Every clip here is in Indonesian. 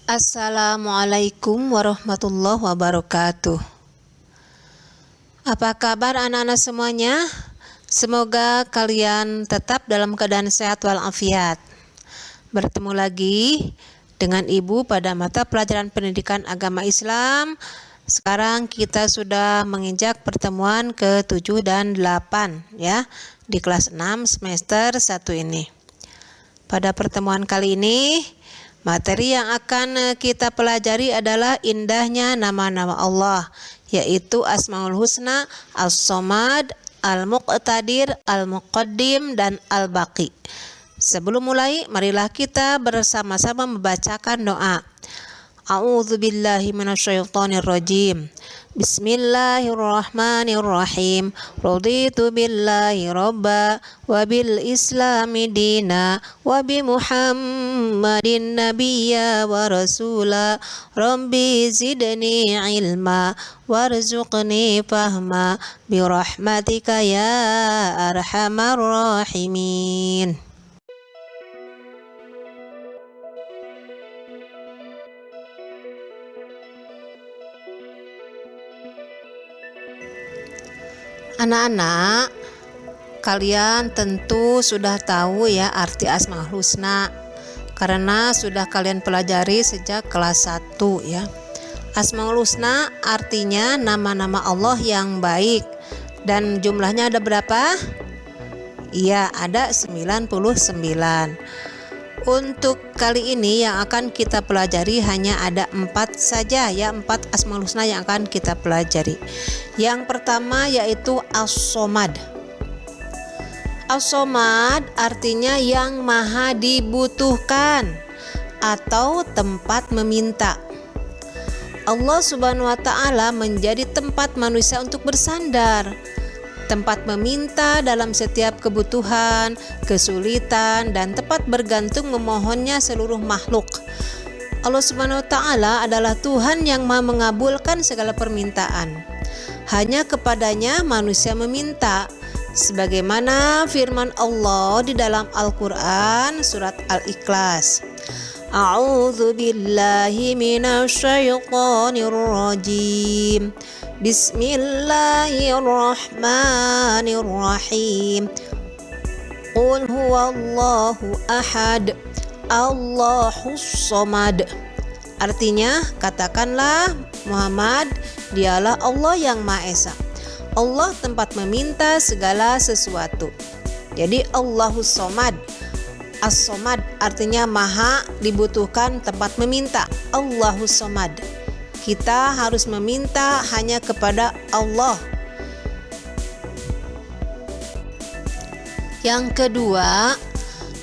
Assalamualaikum warahmatullahi wabarakatuh. Apa kabar anak-anak semuanya? Semoga kalian tetap dalam keadaan sehat walafiat. Bertemu lagi dengan Ibu pada mata pelajaran pendidikan agama Islam. Sekarang kita sudah menginjak pertemuan ke-7 dan 8 ya, di kelas 6 semester 1 ini. Pada pertemuan kali ini, materi yang akan kita pelajari adalah indahnya nama-nama Allah, yaitu Asmaul Husna, As-Somad, Al-Muqtadir, Al-Muqaddim, dan Al-Baqi. Sebelum mulai, marilah kita bersama-sama membacakan doa. A'udzu billahi minasyaitonir rajim. Bismillahirrahmanirrahim. Raditu billahi robba wa bil islami dina wa bi Muhammadin nabiyya wa rasula. Rabbi zidni ilma warzuqni fahma bi rahmatika ya arhamar rahimin. Anak-anak, kalian tentu sudah tahu ya arti Asmaul Husna karena sudah kalian pelajari sejak kelas 1 ya. Asmaul Husna artinya nama-nama Allah yang baik, dan jumlahnya ada berapa? Iya, ada 99. Untuk kali ini yang akan kita pelajari hanya ada 4 saja ya, 4 Asmaul Husna yang akan kita pelajari. Yang pertama yaitu As-Somad. As-Somad artinya yang maha dibutuhkan atau tempat meminta. Allah Subhanahu wa ta'ala menjadi tempat manusia untuk bersandar, tempat meminta dalam setiap kebutuhan, kesulitan, dan tempat bergantung memohonnya seluruh makhluk. Allah Subhanahu wa ta'ala adalah Tuhan yang maha mengabulkan segala permintaan. Hanya kepadanya manusia meminta, sebagaimana firman Allah di dalam Al-Quran surat Al-Ikhlas. A'udzu billahi minasyaitonir rajim. Bismillahirrahmanirrahim. Qul huwallahu ahad, Allahus somad. Artinya, katakanlah Muhammad, dialah Allah yang Maha Esa. Allah tempat meminta segala sesuatu. Jadi Allahus somad. As-Somad artinya maha dibutuhkan tempat meminta. Allahus somad. Kita harus meminta hanya kepada Allah. Yang kedua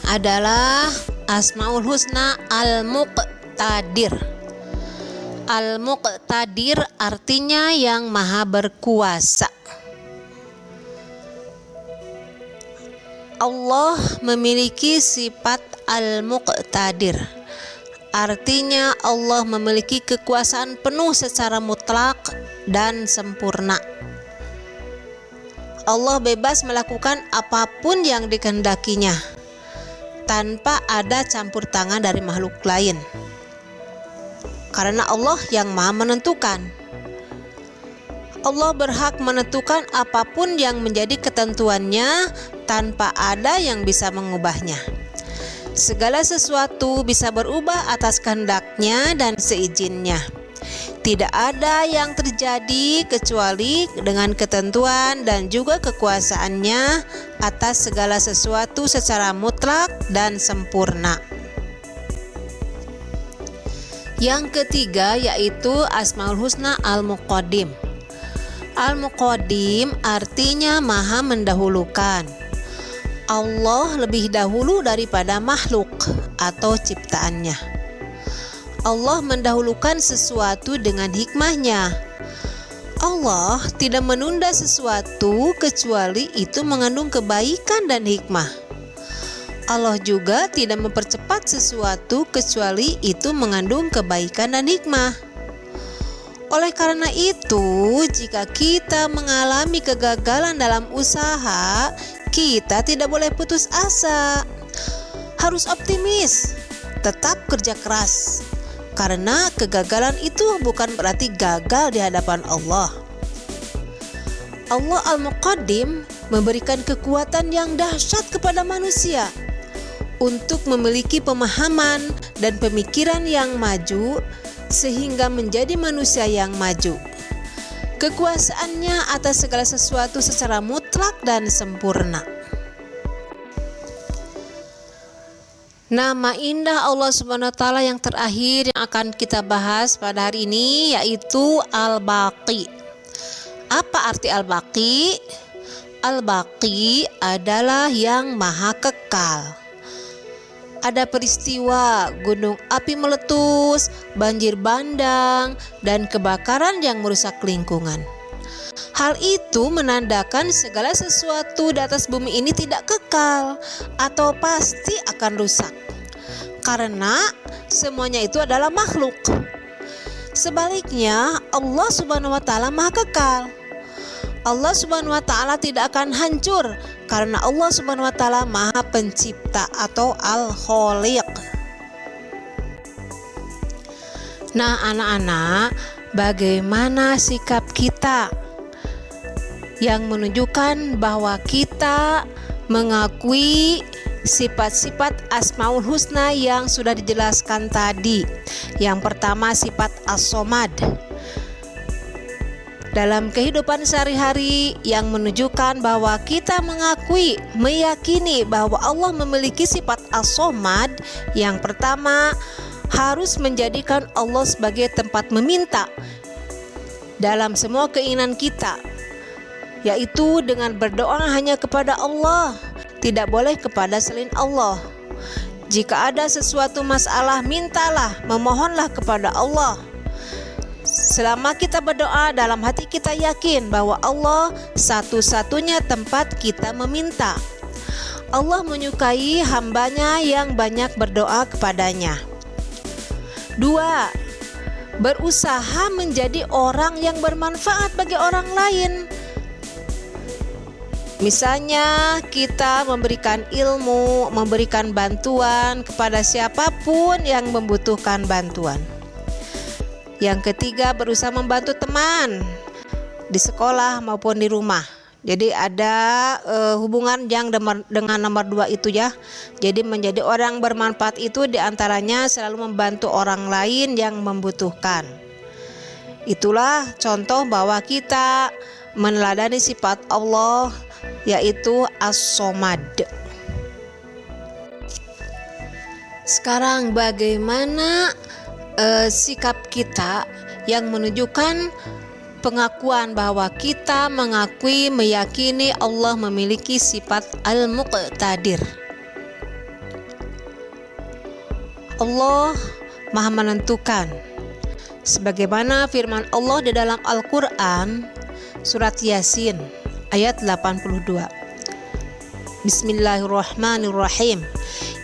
adalah Asmaul Husna Al-Muqtadir. Al-Muqtadir artinya yang maha berkuasa. Allah memiliki sifat Al-Muqtadir. Artinya Allah memiliki kekuasaan penuh secara mutlak dan sempurna. Allah bebas melakukan apapun yang dikehendakinya tanpa ada campur tangan dari makhluk lain. Karena Allah yang maha menentukan. Allah berhak menentukan apapun yang menjadi ketentuannya tanpa ada yang bisa mengubahnya. Segala sesuatu bisa berubah atas kehendaknya dan seizinnya. Tidak ada yang terjadi kecuali dengan ketentuan dan juga kekuasaannya atas segala sesuatu secara mutlak dan sempurna. Yang ketiga yaitu Asmaul Husna Al-Muqaddim. Al-Muqaddim artinya maha mendahulukan. Allah lebih dahulu daripada makhluk atau ciptaannya. Allah mendahulukan sesuatu dengan hikmahnya. Allah tidak menunda sesuatu kecuali itu mengandung kebaikan dan hikmah. Allah juga tidak mempercepat sesuatu kecuali itu mengandung kebaikan dan hikmah. Oleh karena itu, jika kita mengalami kegagalan dalam usaha, kita tidak boleh putus asa. Harus optimis, tetap kerja keras, karena kegagalan itu bukan berarti gagal di hadapan Allah. Allah Al-Muqaddim memberikan kekuatan yang dahsyat kepada manusia untuk memiliki pemahaman dan pemikiran yang maju sehingga menjadi manusia yang maju. Kekuasaannya atas segala sesuatu secara mutlak dan sempurna. Nama indah Allah Subhanahu wa taala yang terakhir yang akan kita bahas pada hari ini yaitu Al-Baqi. Apa arti Al-Baqi? Al-Baqi adalah yang maha kekal. Ada peristiwa gunung api meletus, banjir bandang, dan kebakaran yang merusak lingkungan. Hal itu menandakan segala sesuatu di atas bumi ini tidak kekal atau pasti akan rusak, karena semuanya itu adalah makhluk. Sebaliknya, Allah Subhanahu wa taala Maha kekal. Allah Subhanahu wa taala tidak akan hancur karena Allah Subhanahu wa taala Maha Pencipta atau Al-Khaliq. Nah, anak-anak, bagaimana sikap kita yang menunjukkan bahwa kita mengakui sifat-sifat Asmaul Husna yang sudah dijelaskan tadi. Yang pertama, sifat As-Somad. Dalam kehidupan sehari-hari yang menunjukkan bahwa kita mengakui, meyakini bahwa Allah memiliki sifat As-Somad. Yang pertama, harus menjadikan Allah sebagai tempat meminta dalam semua keinginan kita, yaitu dengan berdoa hanya kepada Allah, tidak boleh kepada selain Allah. Jika ada sesuatu masalah, mintalah, memohonlah kepada Allah. Selama kita berdoa, dalam hati kita yakin bahwa Allah satu-satunya tempat kita meminta. Allah menyukai hambanya yang banyak berdoa kepadanya. 2. Berusaha menjadi orang yang bermanfaat bagi orang lain. Misalnya kita memberikan ilmu, memberikan bantuan kepada siapapun yang membutuhkan bantuan. Yang ketiga, berusaha membantu teman di sekolah maupun di rumah. Jadi ada hubungan yang dengan nomor 2 itu ya. Jadi menjadi orang bermanfaat itu diantaranya selalu membantu orang lain yang membutuhkan. Itulah contoh bahwa kita meneladani sifat Allah yaitu As-Somad. Sekarang bagaimana sikap kita yang menunjukkan pengakuan bahwa kita mengakui, meyakini Allah memiliki sifat Al-Muqtadir. Allah Maha menentukan. Sebagaimana firman Allah di dalam Al-Quran surat Yasin ayat 82. Bismillahirrahmanirrahim.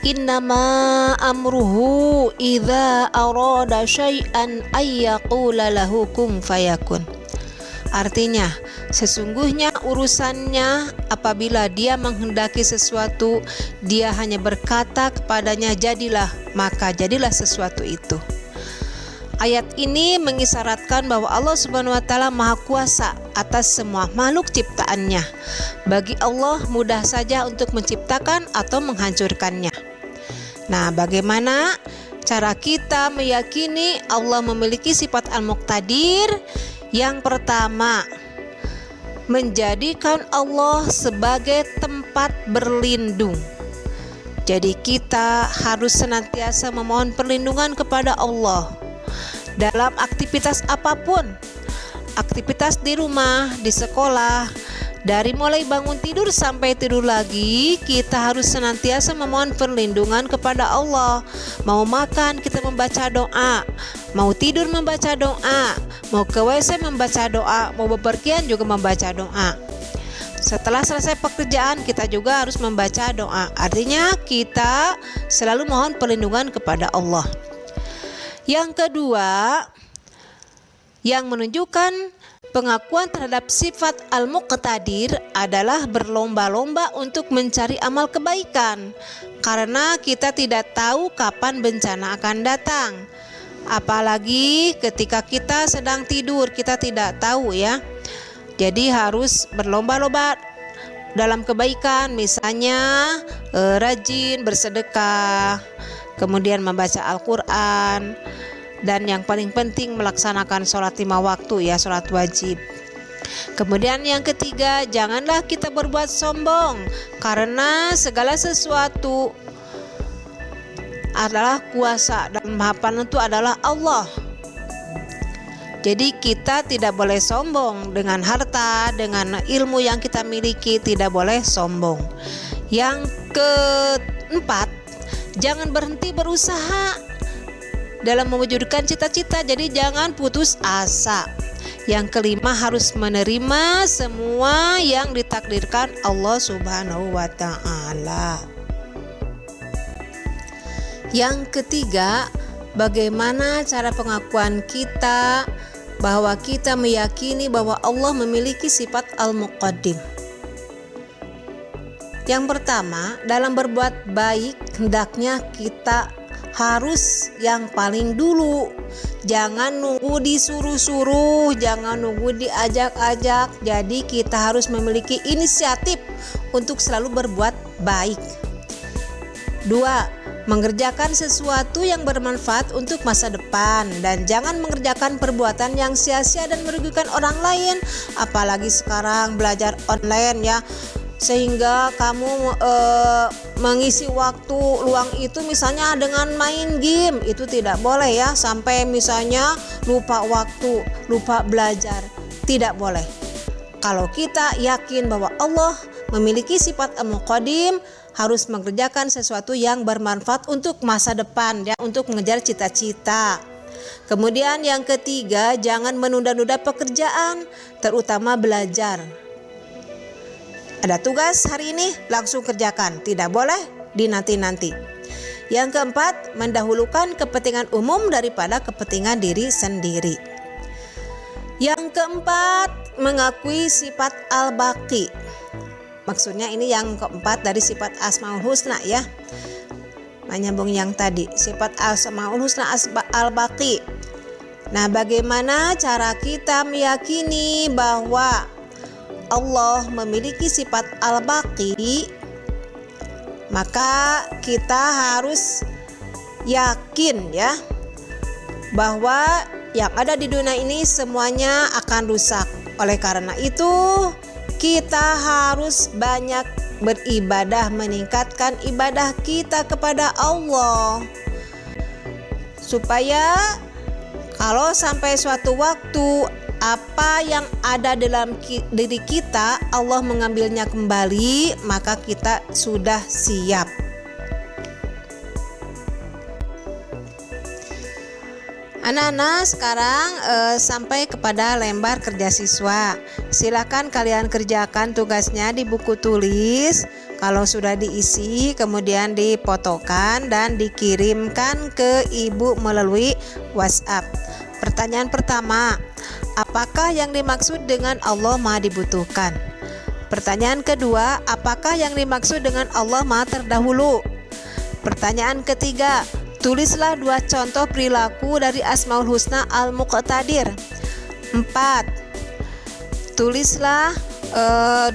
Innama amruhu idza arada syai'an ayyaqula lahu kun fayakun. Artinya, sesungguhnya urusannya apabila dia menghendaki sesuatu, dia hanya berkata kepadanya jadilah, maka jadilah sesuatu itu. Ayat ini mengisyaratkan bahwa Allah Subhanahu wa taala Maha Kuasa atas semua makhluk ciptaannya. Bagi Allah mudah saja untuk menciptakan atau menghancurkannya. Nah, bagaimana cara kita meyakini Allah memiliki sifat Al-Muqtadir? Yang pertama, menjadikan Allah sebagai tempat berlindung. Jadi kita harus senantiasa memohon perlindungan kepada Allah dalam aktivitas apapun, aktivitas di rumah, di sekolah, dari mulai bangun tidur sampai tidur lagi, kita harus senantiasa memohon perlindungan kepada Allah. Mau makan kita membaca doa, mau tidur membaca doa, mau ke WC membaca doa, mau bepergian juga membaca doa. Setelah selesai pekerjaan kita juga harus membaca doa. Artinya kita selalu mohon perlindungan kepada Allah. Yang kedua, yang menunjukkan pengakuan terhadap sifat Al-Muqtadir adalah berlomba-lomba untuk mencari amal kebaikan, karena kita tidak tahu kapan bencana akan datang. Apalagi ketika kita sedang tidur, kita tidak tahu ya. Jadi harus berlomba-lomba dalam kebaikan, misalnya rajin bersedekah, kemudian membaca Al-Quran, dan yang paling penting melaksanakan sholat 5 waktu ya, sholat wajib. Kemudian yang ketiga, janganlah kita berbuat sombong, karena segala sesuatu adalah kuasa dan Maha Penentu adalah Allah. Jadi kita tidak boleh sombong dengan harta, dengan ilmu yang kita miliki, tidak boleh sombong. Yang keempat, jangan berhenti berusaha dalam mewujudkan cita-cita, jadi jangan putus asa. Yang kelima, harus menerima semua yang ditakdirkan Allah Subhanahu wa Ta'ala. Yang ketiga, bagaimana cara pengakuan kita bahwa kita meyakini bahwa Allah memiliki sifat Al-Muqaddim. Yang pertama, dalam berbuat baik hendaknya kita harus yang paling dulu. Jangan nunggu disuruh-suruh, jangan nunggu diajak-ajak. Jadi kita harus memiliki inisiatif untuk selalu berbuat baik. 2. Mengerjakan sesuatu yang bermanfaat untuk masa depan, dan jangan mengerjakan perbuatan yang sia-sia dan merugikan orang lain. Apalagi sekarang belajar online ya, sehingga kamu mengisi waktu luang itu misalnya dengan main game, itu tidak boleh ya, sampai misalnya lupa waktu, lupa belajar, tidak boleh. Kalau kita yakin bahwa Allah memiliki sifat Al-Muqaddim, harus mengerjakan sesuatu yang bermanfaat untuk masa depan ya, untuk mengejar cita-cita. Kemudian yang ketiga, jangan menunda-nunda pekerjaan, terutama belajar. Ada tugas hari ini, langsung kerjakan, tidak boleh dinanti-nanti. Yang keempat, mendahulukan kepentingan umum daripada kepentingan diri sendiri. Yang keempat, mengakui sifat Al-Baqi. Maksudnya ini yang keempat dari sifat Asmaul Husna ya, menyambung yang tadi, sifat Asmaul Husna Al-Baqi. Nah, bagaimana cara kita meyakini bahwa Allah memiliki sifat Al-Baqi? Maka kita harus yakin ya, bahwa yang ada di dunia ini semuanya akan rusak. Oleh karena itu kita harus banyak beribadah, meningkatkan ibadah kita kepada Allah, supaya kalau sampai suatu waktu apa yang ada dalam diri kita Allah mengambilnya kembali, maka kita sudah siap. Anak-anak, sekarang sampai kepada lembar kerja siswa. Silakan kalian kerjakan tugasnya di buku tulis. Kalau sudah diisi, kemudian difotokan dan dikirimkan ke ibu melalui WhatsApp. Pertanyaan pertama, apakah yang dimaksud dengan Allah Maha dibutuhkan? Pertanyaan kedua, apakah yang dimaksud dengan Allah Maha terdahulu? Pertanyaan ketiga, tulislah 2 contoh perilaku dari Asmaul Husna Al-Muqtadir. 4. Tulislah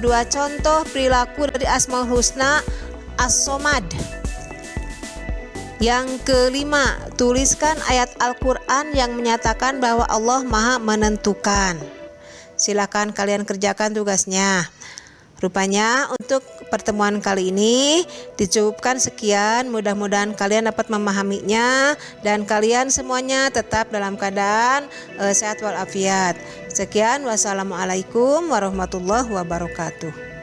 2 contoh perilaku dari Asmaul Husna As-Somad. Yang kelima, tuliskan ayat Al-Quran yang menyatakan bahwa Allah Maha menentukan. Silakan kalian kerjakan tugasnya. Rupanya untuk pertemuan kali ini dicukupkan sekian. Mudah-mudahan kalian dapat memahaminya dan kalian semuanya tetap dalam keadaan sehat walafiat. Sekian, wassalamualaikum warahmatullahi wabarakatuh.